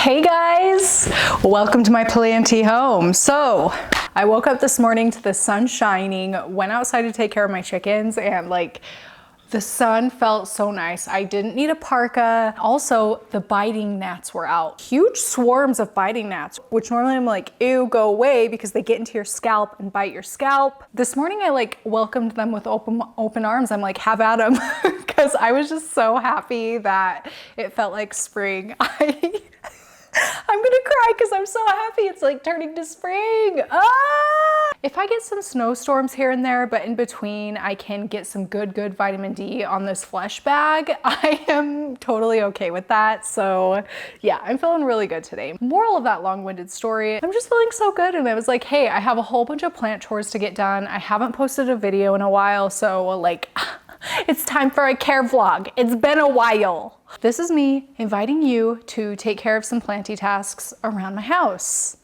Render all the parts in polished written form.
Hey guys, welcome to my planty home. So I woke up this morning to the sun shining, went outside to take care of my chickens, and like the sun felt so nice. I didn't need a parka. Also, the biting gnats were out. Huge swarms of biting gnats, which normally I'm like, ew, go away, because they get into your scalp and bite your scalp. This morning I like welcomed them with open arms. I'm like, have at them, because I was just so happy that it felt like spring. I'm gonna cry because I'm so happy it's like turning to spring. If I get some snowstorms here and there, but in between I can get some good vitamin D on this flesh bag, I am totally okay with that. So yeah, I'm feeling really good today. Moral of that long-winded story, I'm just feeling so good, and I was like, hey, I have a whole bunch of plant chores to get done. I haven't posted a video in a while, so like it's time for a care vlog. It's been a while. This is me inviting you to take care of some planty tasks around my house.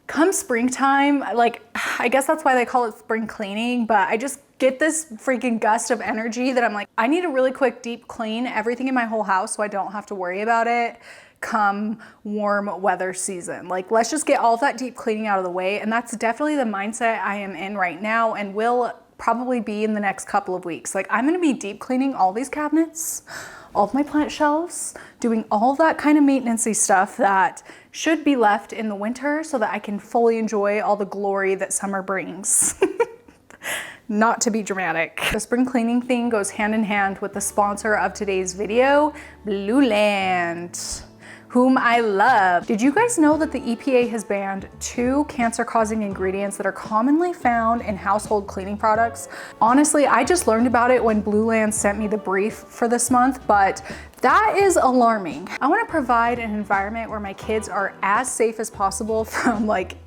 Come springtime, like, I guess that's why they call it spring cleaning, but I just get this freaking gust of energy that I'm like, I need a really quick deep clean everything in my whole house so I don't have to worry about it come warm weather season. Like, let's just get all of that deep cleaning out of the way. And that's definitely the mindset I am in right now and will probably be in the next couple of weeks. Like, I'm gonna be deep cleaning all these cabinets, all of my plant shelves, doing all of that kind of maintenance-y stuff that should be left in the winter so that I can fully enjoy all the glory that summer brings. Not to be dramatic. The spring cleaning thing goes hand in hand with the sponsor of today's video, Blueland, whom I love. Did you guys know that the EPA has banned 2 cancer-causing ingredients that are commonly found in household cleaning products? Honestly, I just learned about it when Blueland sent me the brief for this month, but that is alarming. I wanna provide an environment where my kids are as safe as possible from like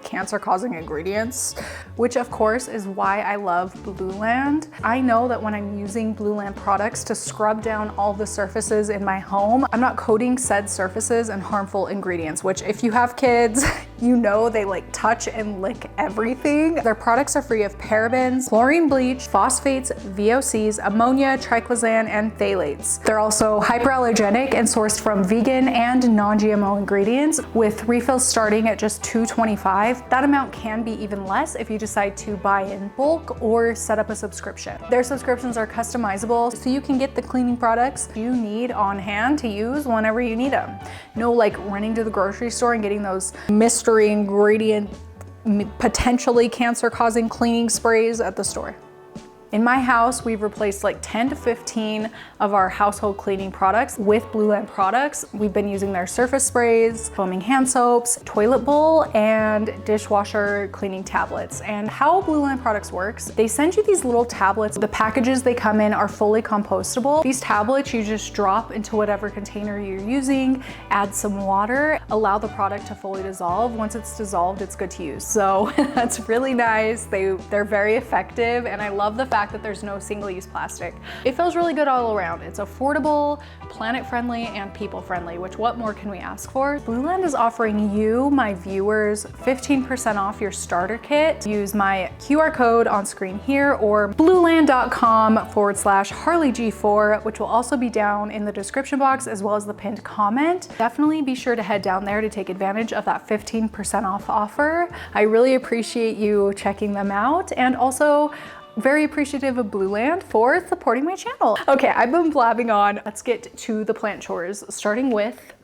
cancer-causing ingredients, which of course is why I love Blueland. I know that when I'm using Blueland products to scrub down all the surfaces in my home, I'm not coating said surfaces in harmful ingredients, which if you have kids, you know they like touch and lick everything. Their products are free of parabens, chlorine bleach, phosphates, VOCs, ammonia, triclosan, and phthalates. They're also hyperallergenic and sourced from vegan and non-GMO ingredients, with refills starting at just $2.25. That amount can be even less if you decide to buy in bulk or set up a subscription. Their subscriptions are customizable, so you can get the cleaning products you need on hand to use whenever you need them. No like running to the grocery store and getting those mystery ingredient, potentially cancer-causing cleaning sprays at the store. In my house, we've replaced like 10 to 15 of our household cleaning products with Blueland products. We've been using their surface sprays, foaming hand soaps, toilet bowl, and dishwasher cleaning tablets. And how Blueland products works, they send you these little tablets. The packages they come in are fully compostable. These tablets you just drop into whatever container you're using, add some water, allow the product to fully dissolve. Once it's dissolved, it's good to use. So that's really nice. They're very effective, and I love the fact that there's no single-use plastic. It feels really good all around. It's affordable, planet-friendly, and people-friendly, which what more can we ask for? Blueland is offering you, my viewers, 15% off your starter kit. Use my QR code on screen here or blueland.com/HarliG4, which will also be down in the description box as well as the pinned comment. Definitely be sure to head down there to take advantage of that 15% off offer. I really appreciate you checking them out, and also very appreciative of Blueland for supporting my channel. Okay, I've been blabbing on. Let's get to the plant chores, starting with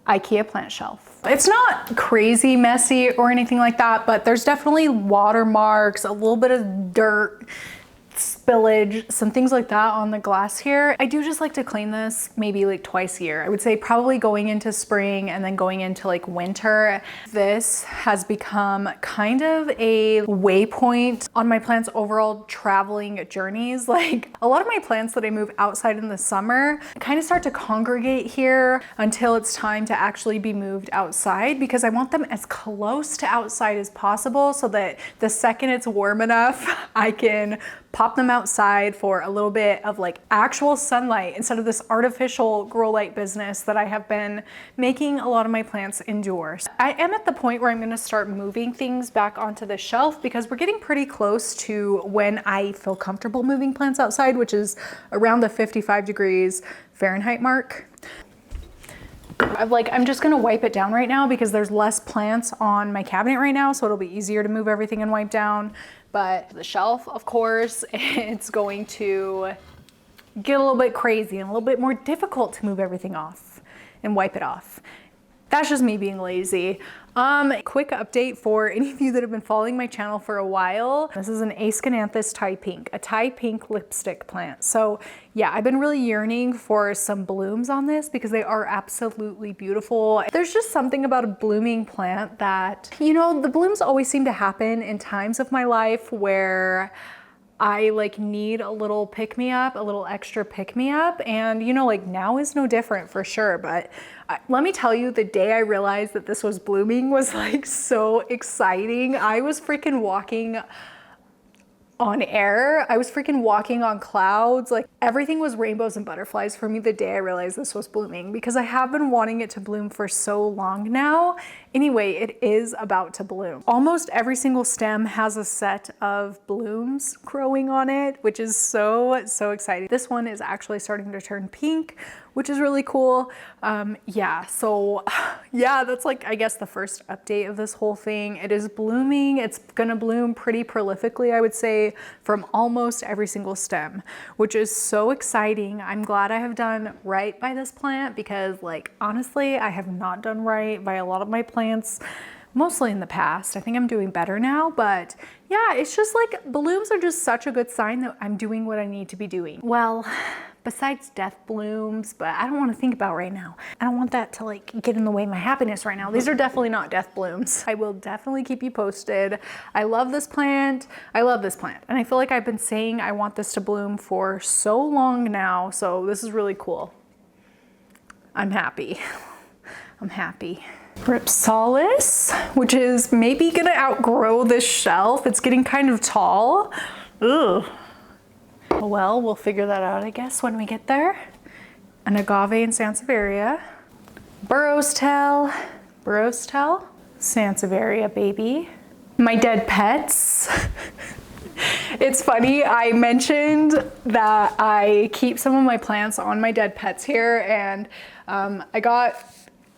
IKEA plant shelf. It's not crazy messy or anything like that, but there's definitely watermarks, a little bit of dirt, spillage, some things like that on the glass here. I do just like to clean this maybe like twice a year. I would say probably going into spring and then going into like winter. This has become kind of a waypoint on my plants' overall traveling journeys. Like a lot of my plants that I move outside in the summer kind of start to congregate here until it's time to actually be moved outside, because I want them as close to outside as possible so that the second it's warm enough, I can pop them outside for a little bit of like actual sunlight instead of this artificial grow light business that I have been making a lot of my plants endure. I am at the point where I'm going to start moving things back onto the shelf because we're getting pretty close to when I feel comfortable moving plants outside, which is around the 55 degrees Fahrenheit mark. I'm just gonna wipe it down right now because there's less plants on my cabinet right now, so it'll be easier to move everything and wipe down. But the shelf, of course, it's going to get a little bit crazy and a little bit more difficult to move everything off and wipe it off. That's just me being lazy. Quick update for any of you that have been following my channel for a while. This is an Aescananthus Thai Pink, a Thai pink lipstick plant. So yeah, I've been really yearning for some blooms on this because they are absolutely beautiful. There's just something about a blooming plant that, you know, the blooms always seem to happen in times of my life where I like need a little pick-me-up, a little extra pick-me-up, and you know, like now is no different for sure. But let me tell you, the day I realized that this was blooming was like so exciting. I was freaking walking on air. I was freaking walking on clouds. Like everything was rainbows and butterflies for me the day I realized this was blooming, because I have been wanting it to bloom for so long now. Anyway, it is about to bloom. Almost every single stem has a set of blooms growing on it, which is so exciting. This one is actually starting to turn pink, which is really cool. Yeah, so yeah, that's like, I guess the first update of this whole thing. It is blooming. It's gonna bloom pretty prolifically, I would say, from almost every single stem, which is so exciting. I'm glad I have done right by this plant because, like, honestly, I have not done right by a lot of my plants, mostly in the past. I think I'm doing better now, but yeah, it's just like blooms are just such a good sign that I'm doing what I need to be doing. Well, besides death blooms, but I don't want to think about right now. I don't want that to like get in the way of my happiness right now. These are definitely not death blooms. I will definitely keep you posted. I love this plant. I love this plant. And I feel like I've been saying I want this to bloom for so long now. So this is really cool. I'm happy. I'm happy. Ripsalis, which is maybe gonna outgrow this shelf. It's getting kind of tall. Ugh. Well, we'll figure that out, I guess, when we get there. An agave and Sansevieria. Burrow's tail. Sansevieria, baby. My dead pets. It's funny, I mentioned that I keep some of my plants on my dead pets here, and I got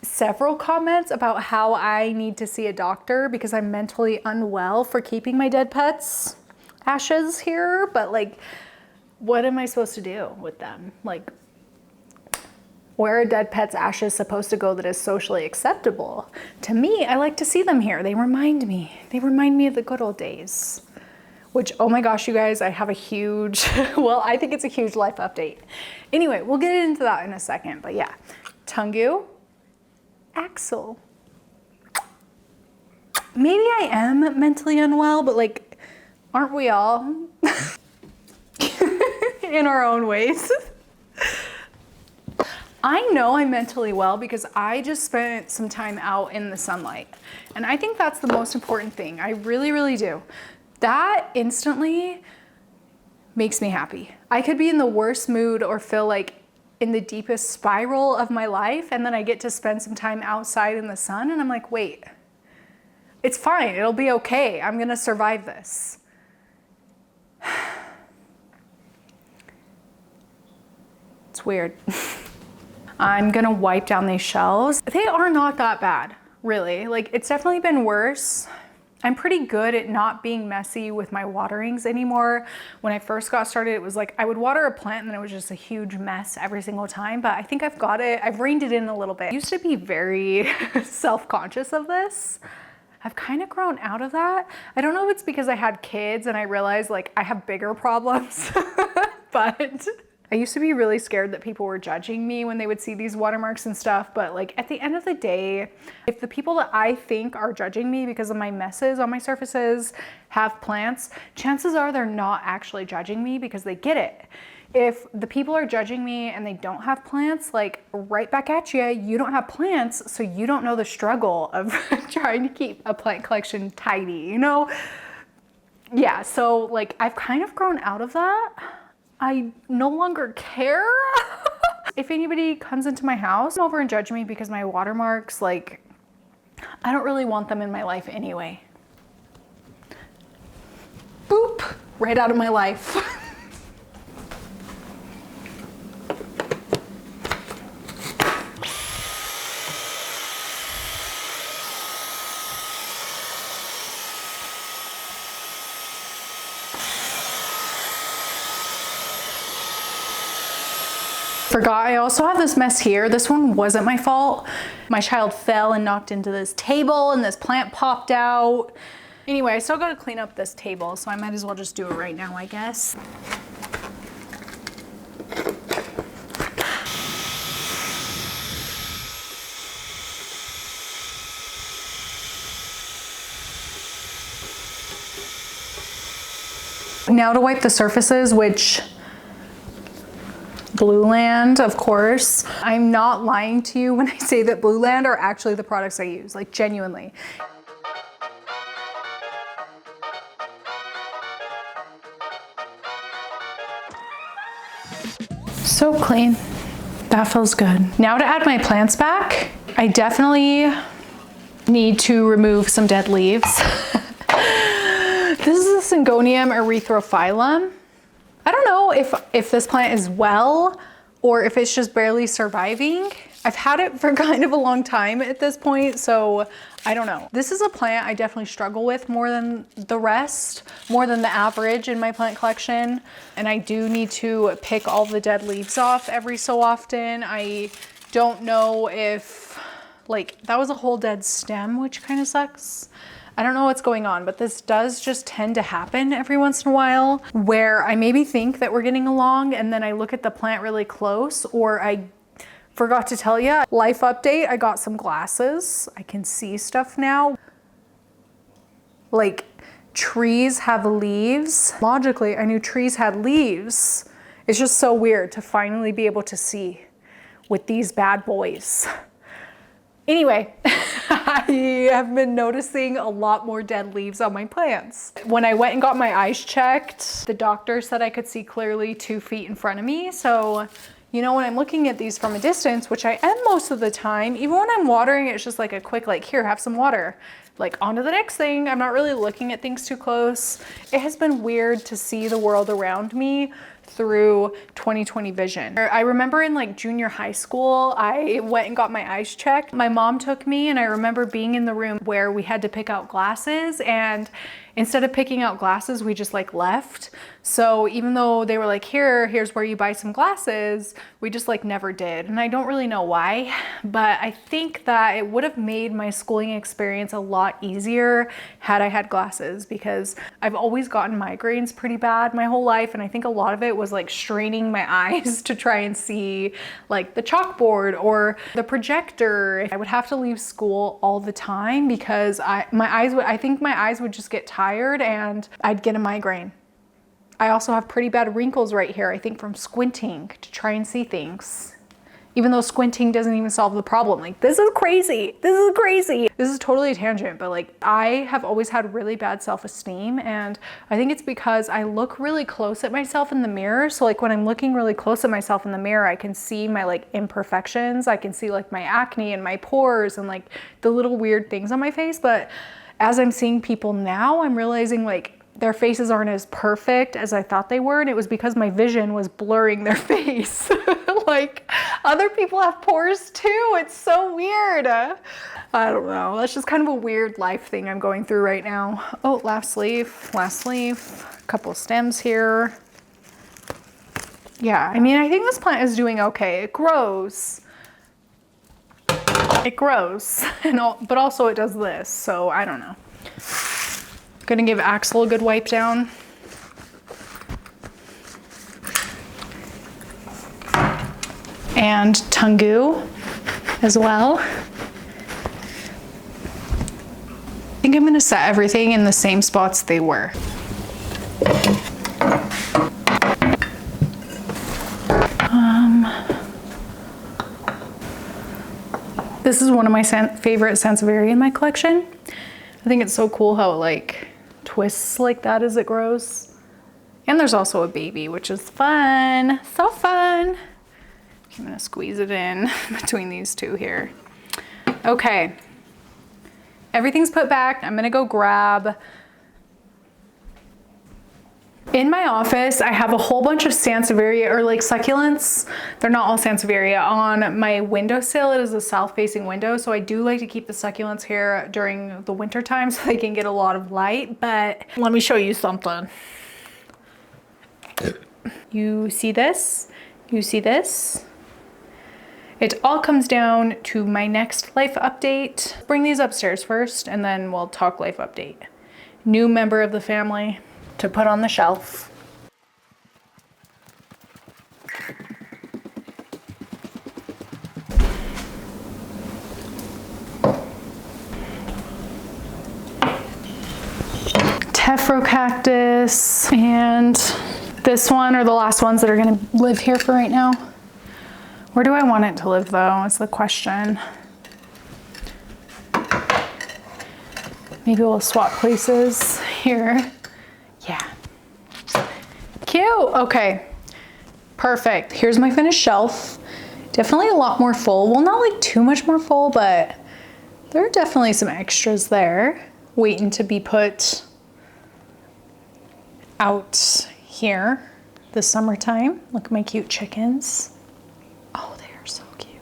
several comments about how I need to see a doctor because I'm mentally unwell for keeping my dead pets' ashes here. But like, what am I supposed to do with them? Like, where are dead pet's ashes supposed to go that is socially acceptable? To me, I like to see them here. They remind me of the good old days. Which, oh my gosh, you guys, I have a huge, well, I think it's a huge life update. Anyway, we'll get into that in a second, but yeah. Tungu, Axel. Maybe I am mentally unwell, but like, aren't we all? In our own ways. I know I'm mentally well because I just spent some time out in the sunlight. And I think that's the most important thing. I really, really do. That instantly makes me happy. I could be in the worst mood or feel like in the deepest spiral of my life, and then I get to spend some time outside in the sun, and I'm like, wait, it's fine. It'll be okay. I'm gonna survive this. It's weird. I'm gonna wipe down these shelves. They are not that bad, really. Like, it's definitely been worse. I'm pretty good at not being messy with my waterings anymore. When I first got started, it was like I would water a plant and then it was just a huge mess every single time, but I think I've got it. I've reined it in a little bit. I used to be very self-conscious of this. I've kind of grown out of that. I don't know if it's because I had kids and I realized like I have bigger problems, but I used to be really scared that people were judging me when they would see these watermarks and stuff, but like at the end of the day, if the people that I think are judging me because of my messes on my surfaces have plants, chances are they're not actually judging me because they get it. If the people are judging me and they don't have plants, like right back at you, you don't have plants, so you don't know the struggle of trying to keep a plant collection tidy, you know? Yeah, so like I've kind of grown out of that. I no longer care. If anybody comes into my house, come over and judge me because my watermarks, like, I don't really want them in my life anyway. Boop, right out of my life. Forgot I also have this mess here. This one wasn't my fault. My child fell and knocked into this table and this plant popped out. Anyway, I still gotta clean up this table, so I might as well just do it right now, I guess. Now to wipe the surfaces, which Blueland, of course. I'm not lying to you when I say that Blueland are actually the products I use, like genuinely. So clean. That feels good. Now to add my plants back, I definitely need to remove some dead leaves. This is a Syngonium erythrophyllum. I don't know if this plant is well or if it's just barely surviving. I've had it for kind of a long time at this point, so I don't know. This is a plant I definitely struggle with more than the rest, more than the average in my plant collection. And I do need to pick all the dead leaves off every so often. I don't know if, like, that was a whole dead stem, which kind of sucks. I don't know what's going on, but this does just tend to happen every once in a while where I maybe think that we're getting along and then I look at the plant really close, or I forgot to tell you, life update, I got some glasses. I can see stuff now. Like, trees have leaves. Logically, I knew trees had leaves. It's just so weird to finally be able to see with these bad boys. Anyway, I have been noticing a lot more dead leaves on my plants. When I went and got my eyes checked, the doctor said I could see clearly 2 feet in front of me. So, you know, when I'm looking at these from a distance, which I am most of the time, even when I'm watering, it's just like a quick, like, here, have some water. Like, on to the next thing. I'm not really looking at things too close. It has been weird to see the world around me through 20/20 vision. I remember in like junior high school, I went and got my eyes checked. My mom took me and I remember being in the room where we had to pick out glasses, and instead of picking out glasses, we just like left. So even though they were like, here's where you buy some glasses, we just like never did. And I don't really know why, but I think that it would have made my schooling experience a lot easier had I had glasses, because I've always gotten migraines pretty bad my whole life. And I think a lot of it was like straining my eyes to try and see like the chalkboard or the projector. I would have to leave school all the time because I think my eyes would just get tired and I'd get a migraine. I also have pretty bad wrinkles right here, I think from squinting to try and see things. Even though squinting doesn't even solve the problem. Like, this is crazy. This is crazy. This is totally a tangent, but like, I have always had really bad self-esteem, and I think it's because I look really close at myself in the mirror. So like when I'm looking really close at myself in the mirror, I can see my like imperfections. I can see like my acne and my pores and like the little weird things on my face. But as I'm seeing people now, I'm realizing like their faces aren't as perfect as I thought they were. And it was because my vision was blurring their face. Like, other people have pores too. It's so weird. I don't know. That's just kind of a weird life thing I'm going through right now. Oh, last leaf, a couple of stems here. Yeah, I mean, I think this plant is doing okay. It grows. But also it does this. So I don't know. Gonna give Axel a good wipe down. And Tungu as well. I think I'm gonna set everything in the same spots they were. This is one of my favorite Sansevieria in my collection. I think it's so cool how it like twists like that as it grows. And there's also a baby, which is fun, so fun. I'm gonna squeeze it in between these two here. Okay, everything's put back. I'm gonna go grab. In my office, I have a whole bunch of Sansevieria, or like succulents. They're not all Sansevieria. On my windowsill, it is a south-facing window, so I do like to keep the succulents here during the winter time so they can get a lot of light. But let me show you something. You see this? You see this? It all comes down to my next life update. Bring these upstairs first and then we'll talk life update. New member of the family to put on the shelf. Tephro cactus, and this one are the last ones that are gonna live here for right now. Where do I want it to live though, is the question. Maybe we'll swap places here. Yeah, cute, okay, perfect. Here's my finished shelf. Definitely a lot more full. Well, not like too much more full, but there are definitely some extras there waiting to be put out here this summertime. Look at my cute chickens. Oh, they are so cute.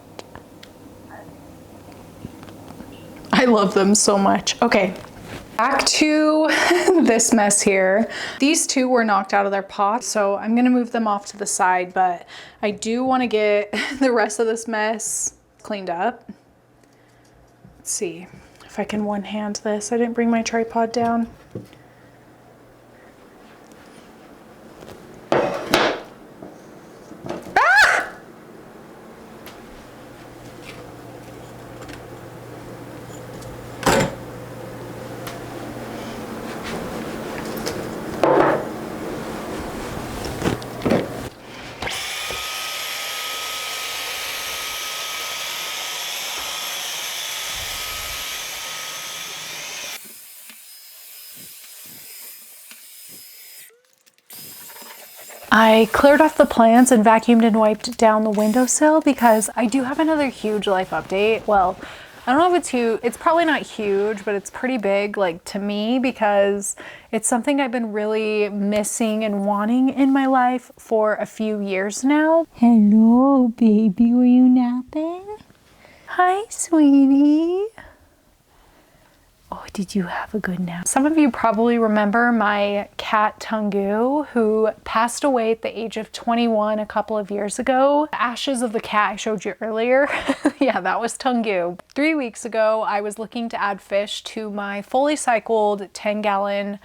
I love them so much. Okay, back to this mess here. These two were knocked out of their pot, so I'm gonna move them off to the side, but I do wanna get the rest of this mess cleaned up. Let's see if I can one hand this. I didn't bring my tripod down. I cleared off the plants and vacuumed and wiped down the windowsill because I do have another huge life update. Well, I don't know if it's huge. It's probably not huge, but it's pretty big, like to me, because it's something I've been really missing and wanting in my life for a few years now. Hello, baby. Were you napping? Hi, sweetie. Oh, did you have a good nap? Some of you probably remember my cat Tungu, who passed away at the age of 21 a couple of years ago. The ashes of the cat I showed you earlier. Yeah, that was Tungu. 3 weeks ago, I was looking to add fish to my fully cycled 10-gallon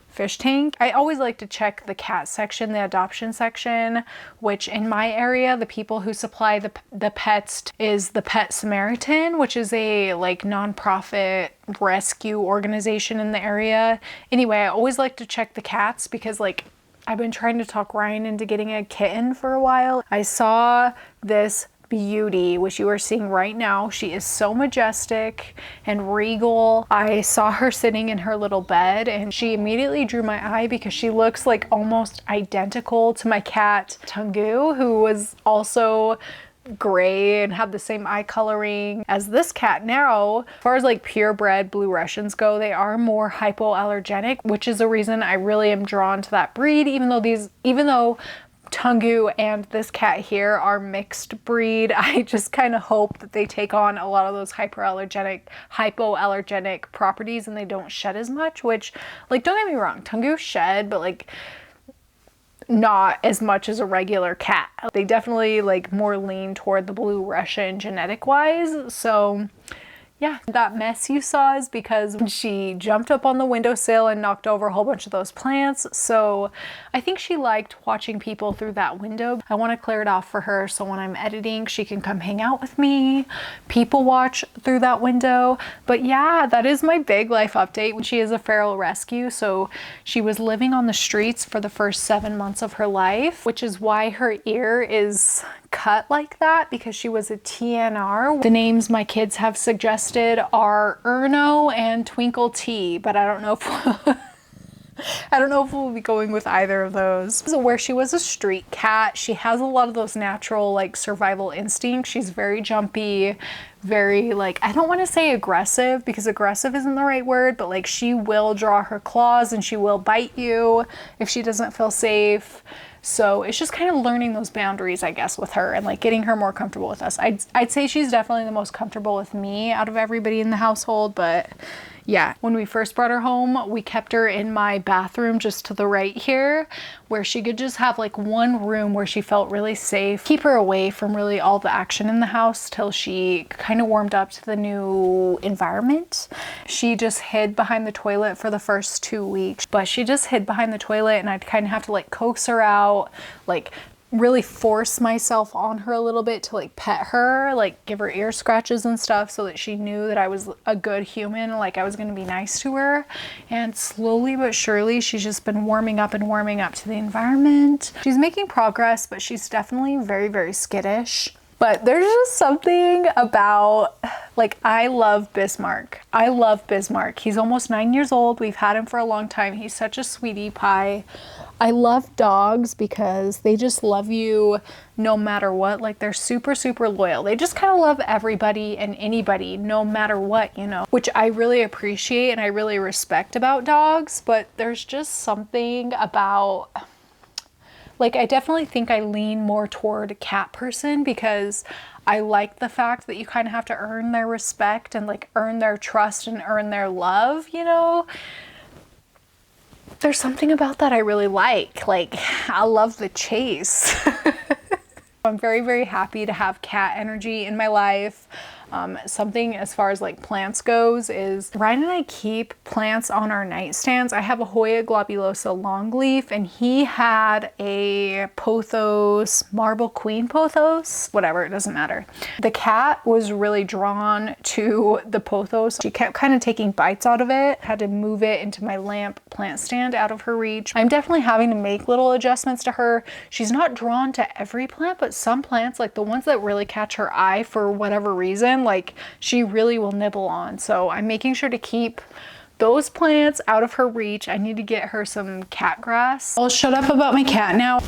fish tank. I always like to check the cat section, the adoption section, which in my area, the people who supply the pets is the Pet Samaritan, which is a like nonprofit rescue organization in the area. Anyway, I always like to check the cats because like I've been trying to talk Ryan into getting a kitten for a while. I saw this beauty, which you are seeing right now. She is so majestic and regal. I saw her sitting in her little bed and she immediately drew my eye because she looks like almost identical to my cat Tungu, who was also gray and had the same eye coloring as this cat. Now, as far as like purebred blue Russians go, they are more hypoallergenic, which is the reason I really am drawn to that breed, even though Tungu and this cat here are mixed breed. I just kind of hope that they take on a lot of those hypoallergenic properties and they don't shed as much, which, like, don't get me wrong, Tungu shed, but like not as much as a regular cat. They definitely like more lean toward the blue Russian genetic wise. So yeah, that mess you saw is because she jumped up on the windowsill and knocked over a whole bunch of those plants. So I think she liked watching people through that window. I want to clear it off for her so when I'm editing, she can come hang out with me, people watch through that window. But yeah, that is my big life update. She is a feral rescue, so she was living on the streets for the first 7 months of her life, which is why her ear is cut like that, because she was a TNR. The names my kids have suggested are Erno and Twinkle T, but I don't know if I don't know if we'll be going with either of those. So where she was a street cat, she has a lot of those natural like survival instincts. She's very jumpy, very like, I don't want to say aggressive because aggressive isn't the right word, but like she will draw her claws and she will bite you if she doesn't feel safe. So it's just kind of learning those boundaries, I guess, with her and like getting her more comfortable with us. I'd say she's definitely the most comfortable with me out of everybody in the household, but Yeah, when we first brought her home, we kept her in my bathroom just to the right here, where she could just have like one room where she felt really safe. Keep her away from really all the action in the house till she kind of warmed up to the new environment. She just hid behind the toilet for the first 2 weeks, but she just hid behind the toilet and I'd kind of have to like coax her out, like really force myself on her a little bit to like pet her, like give her ear scratches and stuff so that she knew that I was a good human, like I was going to be nice to her. And slowly but surely she's just been warming up and warming up to the environment. She's making progress, but she's definitely very, very skittish. But there's just something about, like, I love Bismarck. I love Bismarck. He's almost 9 years old. We've had him for a long time. He's such a sweetie pie. I love dogs because they just love you no matter what. Like, they're super, super loyal. They just kind of love everybody and anybody no matter what, you know, which I really appreciate and I really respect about dogs. But there's just something about, like, I definitely think I lean more toward a cat person because I like the fact that you kind of have to earn their respect and like earn their trust and earn their love, you know? There's something about that I really like. Like, I love the chase. I'm very, very happy to have cat energy in my life. Something as far as like plants goes is Ryan and I keep plants on our nightstands. I have a Hoya globulosa longleaf and he had a pothos, marble queen pothos, whatever, it doesn't matter. The cat was really drawn to the pothos. She kept kind of taking bites out of it. Had to move it into my lamp plant stand out of her reach. I'm definitely having to make little adjustments to her. She's not drawn to every plant, but some plants, like the ones that really catch her eye for whatever reason, like she really will nibble on. So I'm making sure to keep those plants out of her reach. I need to get her some cat grass. I'll shut up about my cat now.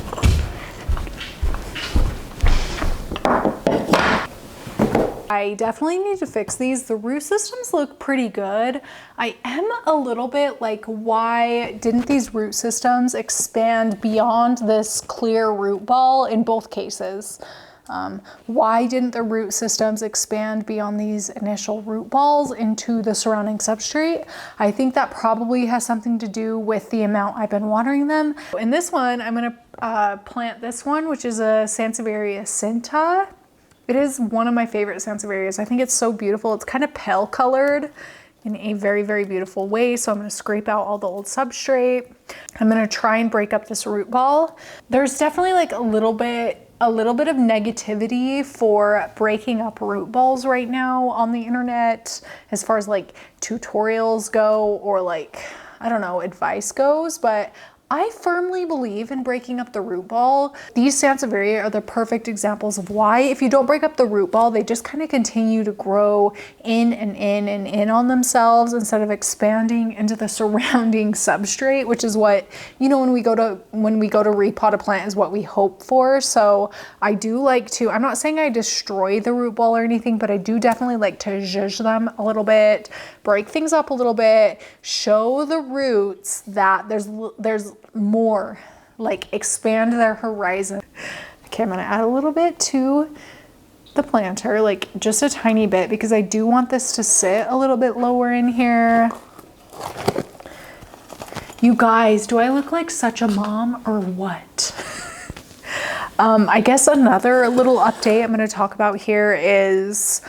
I definitely need to fix these. The root systems look pretty good. I am a little bit like, why didn't these root systems expand beyond this clear root ball in both cases? Why didn't the root systems expand beyond these initial root balls into the surrounding substrate? I think that probably has something to do with the amount I've been watering them. In this one, I'm gonna plant this one, which is a Sansevieria cinta. It is one of my favorite Sansevierias. I think it's so beautiful. It's kind of pale colored in a very, very beautiful way. So I'm gonna scrape out all the old substrate. I'm gonna try and break up this root ball. There's definitely like a little bit of negativity for breaking up root balls right now on the internet as far as like tutorials go or like, I don't know, advice goes, but I firmly believe in breaking up the root ball. These Sansevieria are the perfect examples of why. If you don't break up the root ball, they just kind of continue to grow in and in and in on themselves instead of expanding into the surrounding substrate, which is what, you know, when we go to repot a plant is what we hope for. So I do like to, I'm not saying I destroy the root ball or anything, but I do definitely like to zhuzh them a little bit, break things up a little bit, show the roots that there's more, like expand their horizon. Okay, I'm gonna add a little bit to the planter, like just a tiny bit, because I do want this to sit a little bit lower in here. You guys, do I look like such a mom or what? I guess another little update I'm gonna talk about here is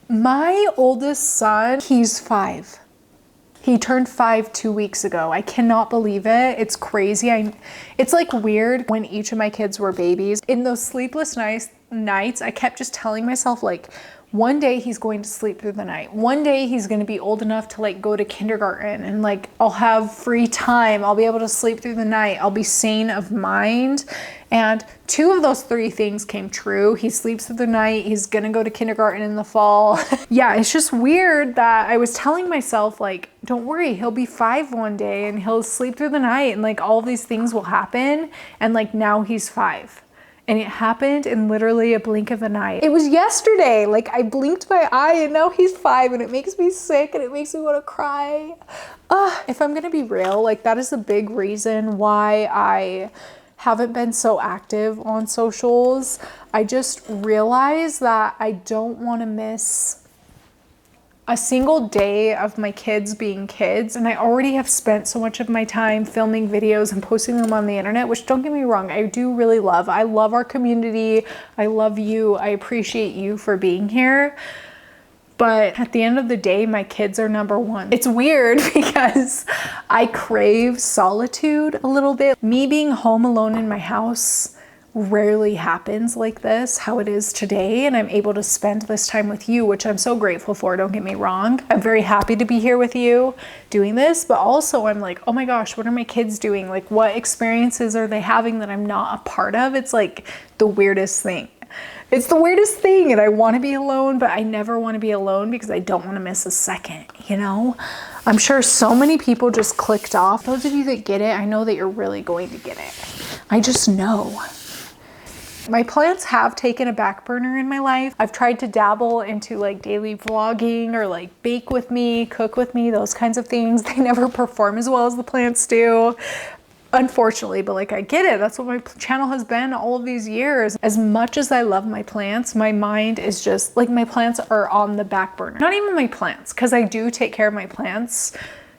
my oldest son, he's 5. He turned 5 2 weeks ago. I cannot believe it. It's crazy. It's like weird when each of my kids were babies. In those sleepless nights, I kept just telling myself like, one day he's going to sleep through the night. One day he's going to be old enough to like go to kindergarten and like I'll have free time. I'll be able to sleep through the night. I'll be sane of mind. And 2 of those 3 things came true. He sleeps through the night. He's going to go to kindergarten in the fall. Yeah, it's just weird that I was telling myself like, don't worry, he'll be 5 one day and he'll sleep through the night and like all these things will happen. And like now he's 5. And it happened in literally a blink of an eye. It was yesterday. Like I blinked my eye and now he's 5 and it makes me sick and it makes me want to cry. If I'm gonna be real, like that is a big reason why I haven't been so active on socials. I just realized that I don't want to miss a single day of my kids being kids, and I already have spent so much of my time filming videos and posting them on the internet, which, don't get me wrong, I do really love. I love our community. I love you. I appreciate you for being here. But at the end of the day, my kids are number one. It's weird because I crave solitude a little bit. Me being home alone in my house rarely happens like this, how it is today, and I'm able to spend this time with you, which I'm so grateful for, don't get me wrong. I'm very happy to be here with you doing this, but also I'm like, oh my gosh, what are my kids doing? Like, what experiences are they having that I'm not a part of? It's like the weirdest thing. It's the weirdest thing, and I want to be alone, but I never want to be alone because I don't want to miss a second, you know? I'm sure so many people just clicked off. Those of you that get it, I know that you're really going to get it. I just know. My plants have taken a back burner in my life. I've tried to dabble into like daily vlogging or like bake with me, cook with me, those kinds of things. They never perform as well as the plants do, unfortunately, but like I get it. That's what my channel has been all of these years. As much as I love my plants, my mind is just like, my plants are on the back burner. Not even my plants, because I do take care of my plants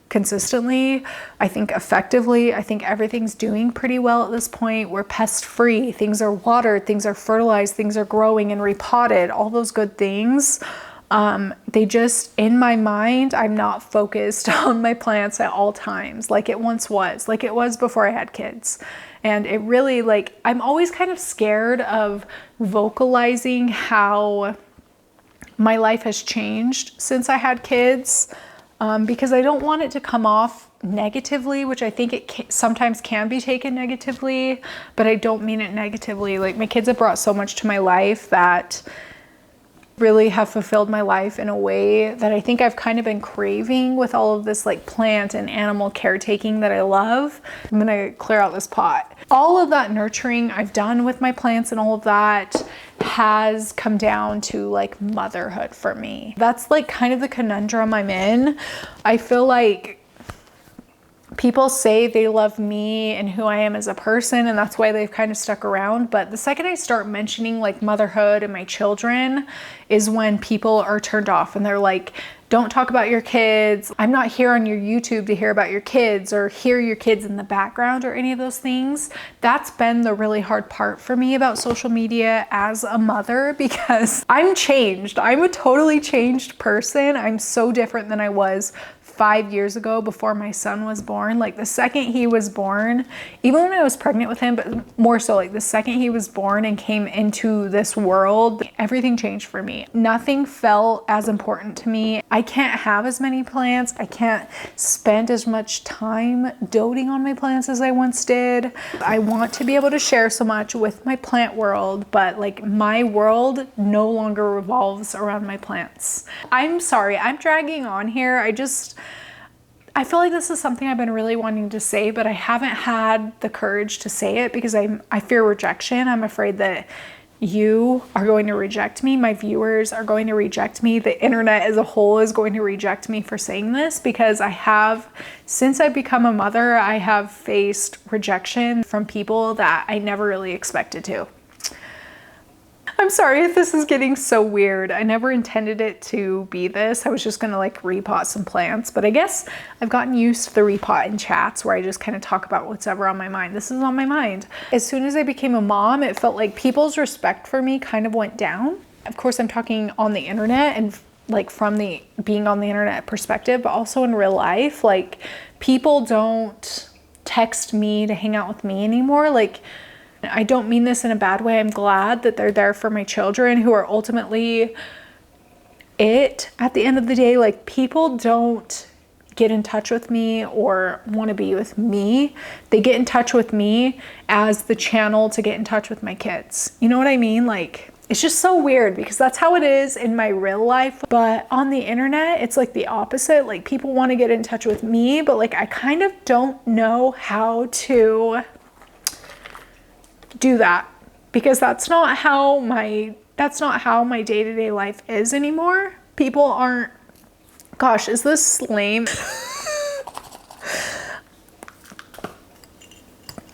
consistently, I think effectively. I think everything's doing pretty well at this point. We're pest free, things are watered, things are fertilized, things are growing and repotted, all those good things. They just, in my mind, I'm not focused on my plants at all times like it once was, like it was before I had kids. And it really, like, I'm always kind of scared of vocalizing how my life has changed since I had kids. Because I don't want it to come off negatively, which I think it sometimes can be taken negatively, but I don't mean it negatively. Like, my kids have brought so much to my life that really have fulfilled my life in a way that I think I've kind of been craving with all of this like plant and animal caretaking that I love. I'm gonna clear out this pot. All of that nurturing I've done with my plants and all of that has come down to like motherhood for me. That's like kind of the conundrum I'm in. I feel like people say they love me and who I am as a person, and that's why they've kind of stuck around. But the second I start mentioning like motherhood and my children is when people are turned off and they're like, don't talk about your kids. I'm not here on your YouTube to hear about your kids or hear your kids in the background or any of those things. That's been the really hard part for me about social media as a mother, because I'm changed. I'm a totally changed person. I'm so different than I was 5 years ago before my son was born. Like the second he was born, even when I was pregnant with him, but more so like the second he was born and came into this world, everything changed for me. Nothing felt as important to me. I can't have as many plants. I can't spend as much time doting on my plants as I once did. I want to be able to share so much with my plant world, but like my world no longer revolves around my plants. I'm sorry, I'm dragging on here. I feel like this is something I've been really wanting to say, but I haven't had the courage to say it because I fear rejection. I'm afraid that you are going to reject me. My viewers are going to reject me. The internet as a whole is going to reject me for saying this, because since I've become a mother, I have faced rejection from people that I never really expected to. I'm sorry if this is getting so weird. I never intended it to be this. I was just gonna like repot some plants, but I guess I've gotten used to the repotting chats where I just kind of talk about what's ever on my mind. This is on my mind. As soon as I became a mom, it felt like people's respect for me kind of went down. Of course, I'm talking on the internet and like from the being on the internet perspective, but also in real life. Like, people don't text me to hang out with me anymore. Like, I don't mean this in a bad way. I'm glad that they're there for my children, who are ultimately it at the end of the day. Like, people don't get in touch with me or want to be with me. They get in touch with me as the channel to get in touch with my kids. You know what I mean? Like, it's just so weird because that's how it is in my real life. But on the internet, it's like the opposite. Like, people want to get in touch with me, but like, I kind of don't know how to do that, because that's not how my day-to-day life is anymore. People aren't, gosh, is this lame?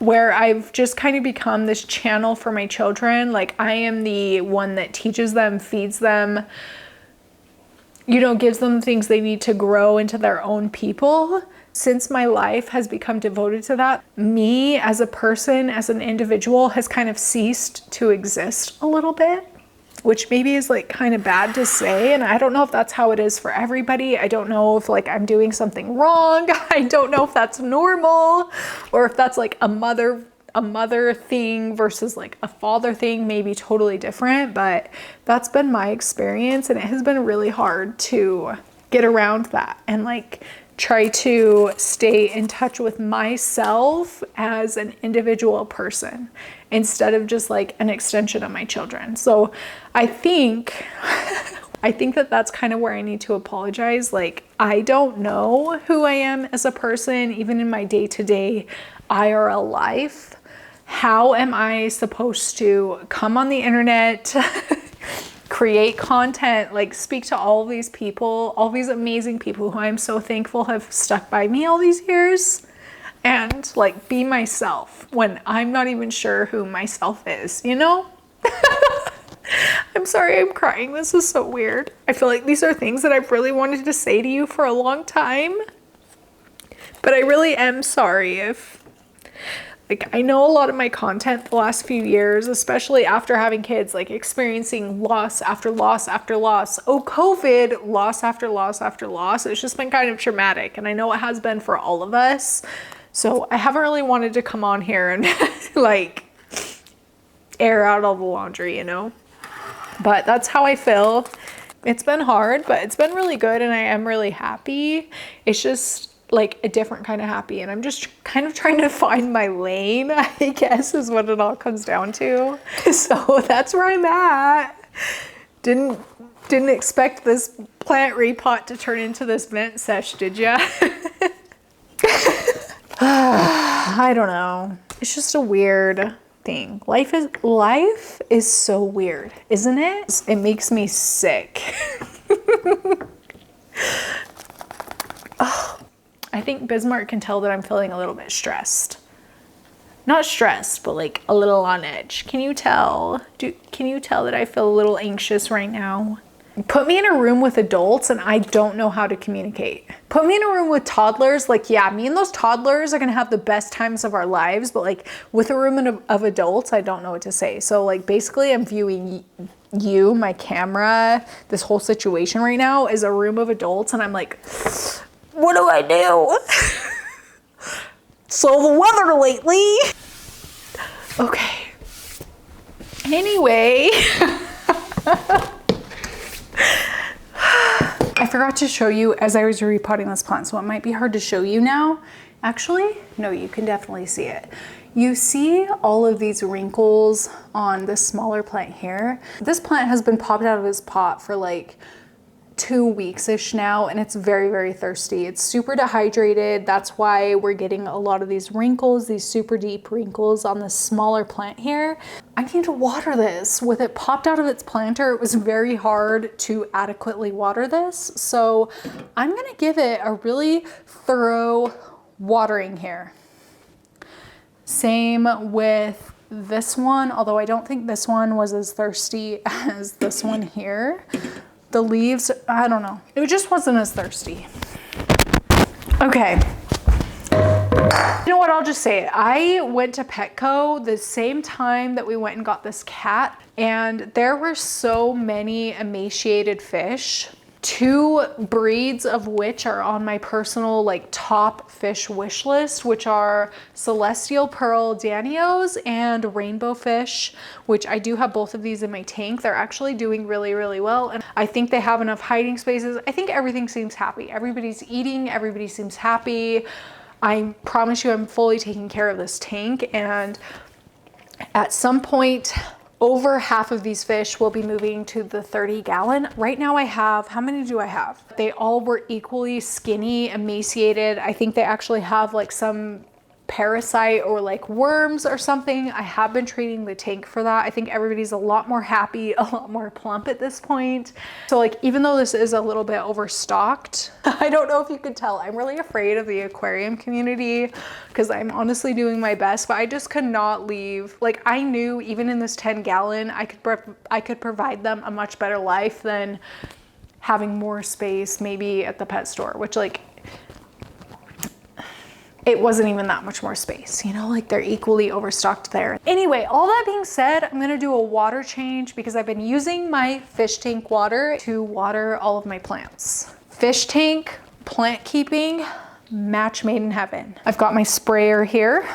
Where I've just kind of become this channel for my children. Like, I am the one that teaches them, feeds them, you know, gives them things they need to grow into their own people. Since my life has become devoted to that, me as a person, as an individual, has kind of ceased to exist a little bit, which maybe is like kind of bad to say. And I don't know if that's how it is for everybody. I don't know if like I'm doing something wrong. I don't know if that's normal or if that's like a mother thing versus like a father thing, maybe totally different, but that's been my experience, and it has been really hard to get around that and like try to stay in touch with myself as an individual person instead of just like an extension of my children. So I think that that's kind of where I need to apologize. Like, I don't know who I am as a person, even in my day-to-day IRL life. How am I supposed to come on the internet, create content, like speak to all these people, all these amazing people who I'm so thankful have stuck by me all these years, and like be myself when I'm not even sure who myself is, you know? I'm sorry I'm crying. This is so weird. I feel like these are things that I've really wanted to say to you for a long time, but I really am sorry if, like, I know a lot of my content the last few years, especially after having kids, like experiencing loss after loss after loss. Oh, COVID, loss after loss after loss. It's just been kind of traumatic, and I know it has been for all of us. So I haven't really wanted to come on here and like air out all the laundry, you know? But that's how I feel. It's been hard, but it's been really good, and I am really happy. It's just like a different kind of happy, and I'm just kind of trying to find my lane, I guess, is what it all comes down to. So that's where I'm at. Didn't expect this plant repot to turn into this vent sesh, did ya? I don't know. It's just a weird thing. Life is so weird, isn't it? It makes me sick. Oh, I think Bismarck can tell that I'm feeling a little bit stressed. Not stressed, but like a little on edge. Can you tell? Can you tell that I feel a little anxious right now? Put me in a room with adults and I don't know how to communicate. Put me in a room with toddlers, like, yeah, me and those toddlers are gonna have the best times of our lives, but like with a room of adults, I don't know what to say. So like basically I'm viewing you, my camera, this whole situation right now is a room of adults, and I'm like, what do I do? So the weather lately. Okay. Anyway. I forgot to show you as I was repotting this plant, so it might be hard to show you now. Actually, no, you can definitely see it. You see all of these wrinkles on this smaller plant here. This plant has been popped out of its pot for like 2 weeks-ish now, and it's very, very thirsty. It's super dehydrated. That's why we're getting a lot of these wrinkles, these super deep wrinkles on this smaller plant here. I need to water this. With it popped out of its planter, it was very hard to adequately water this. So I'm gonna give it a really thorough watering here. Same with this one, although I don't think this one was as thirsty as this one here. The leaves, I don't know. It just wasn't as thirsty. Okay. You know what, I'll just say it. I went to Petco the same time that we went and got this cat, and there were so many emaciated fish. 2 breeds of which are on my personal like top fish wish list, which are celestial pearl danios and rainbow fish, which I do have both of these in my tank. They're actually doing really, really well, and I think they have enough hiding spaces. I think everything seems happy. Everybody's eating, everybody seems happy. I promise you I'm fully taking care of this tank, and at some point over half of these fish will be moving to the 30-gallon. Right now I have, how many do I have? They all were equally skinny, emaciated. I think they actually have like some parasite or like worms or something. I have been treating the tank for that. I think everybody's a lot more happy, a lot more plump at this point. So like, even though this is a little bit overstocked, I don't know if you could tell, I'm really afraid of the aquarium community because I'm honestly doing my best, but I just could not leave. Like, I knew even in this 10-gallon, I could provide them a much better life than having more space maybe at the pet store, which like it wasn't even that much more space, you know, like they're equally overstocked there. Anyway, all that being said, I'm gonna do a water change because I've been using my fish tank water to water all of my plants. Fish tank, plant keeping, match made in heaven. I've got my sprayer here.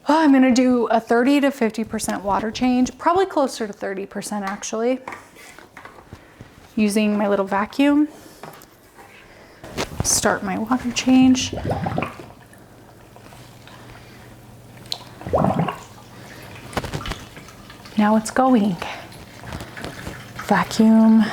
Oh, I'm gonna do a 30 to 50% water change, probably closer to 30% actually, using my little vacuum. Start my water change. Now it's going. Vacuum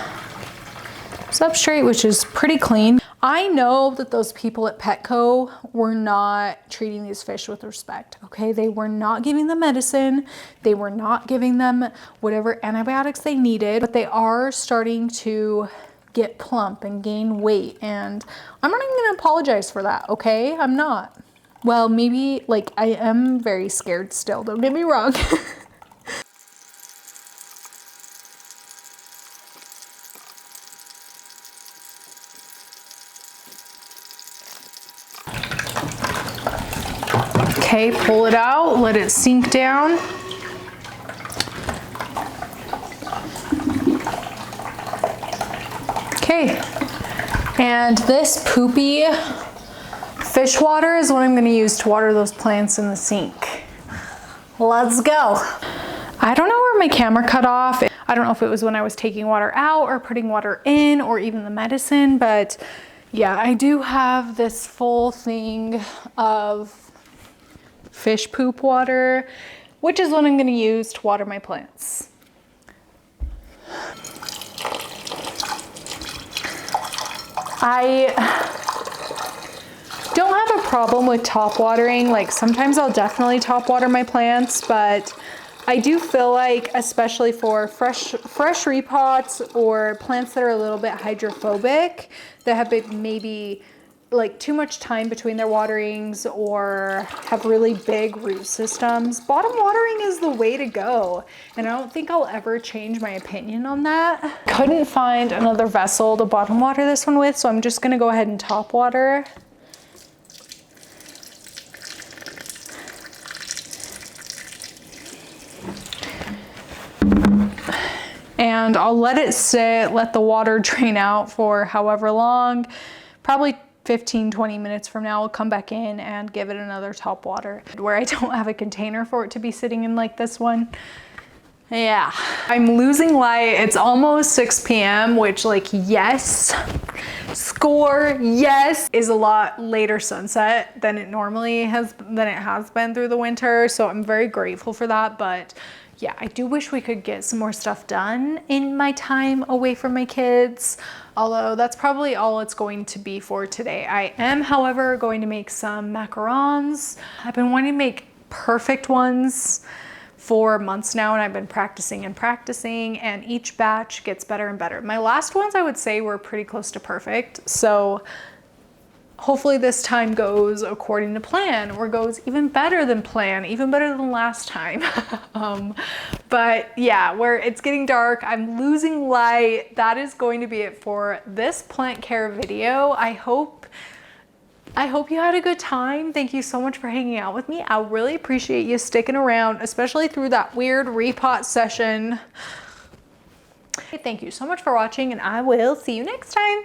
substrate, which is pretty clean. I know that those people at Petco were not treating these fish with respect, okay? They were not giving them medicine. They were not giving them whatever antibiotics they needed, but they are starting to get plump and gain weight. And I'm not even gonna apologize for that, okay? I'm not. Well, maybe, like, I am very scared still, don't get me wrong. Okay, pull it out, let it sink down. Okay, and this poopy fish water is what I'm gonna use to water those plants in the sink. Let's go. I don't know where my camera cut off. I don't know if it was when I was taking water out or putting water in or even the medicine, but yeah, I do have this full thing of fish poop water, which is what I'm gonna use to water my plants. I don't have a problem with top watering. Like sometimes I'll definitely top water my plants, but I do feel like, especially for fresh repots or plants that are a little bit hydrophobic, that have been maybe like too much time between their waterings or have really big root systems, bottom watering is the way to go. And I don't think I'll ever change my opinion on that. Couldn't find another vessel to bottom water this one with, so I'm just gonna go ahead and top water. And I'll let it sit, let the water drain out for however long, probably 15-20 minutes from now. I'll come back in and give it another top water where I don't have a container for it to be sitting in like this one. Yeah, I'm losing light. It's almost 6 p.m., which, like, yes, score, yes, is a lot later sunset than it normally has, than it has been through the winter. So I'm very grateful for that. But yeah, I do wish we could get some more stuff done in my time away from my kids, although that's probably all it's going to be for today. I am, however, going to make some macarons. I've been wanting to make perfect ones for months now, and I've been practicing and each batch gets better and better. My last ones, I would say, were pretty close to perfect. So hopefully this time goes according to plan, or goes even better than plan, even better than last time. But yeah, where it's getting dark, I'm losing light. That is going to be it for this plant care video. I hope you had a good time. Thank you so much for hanging out with me. I really appreciate you sticking around, especially through that weird repot session. Thank you so much for watching, and I will see you next time.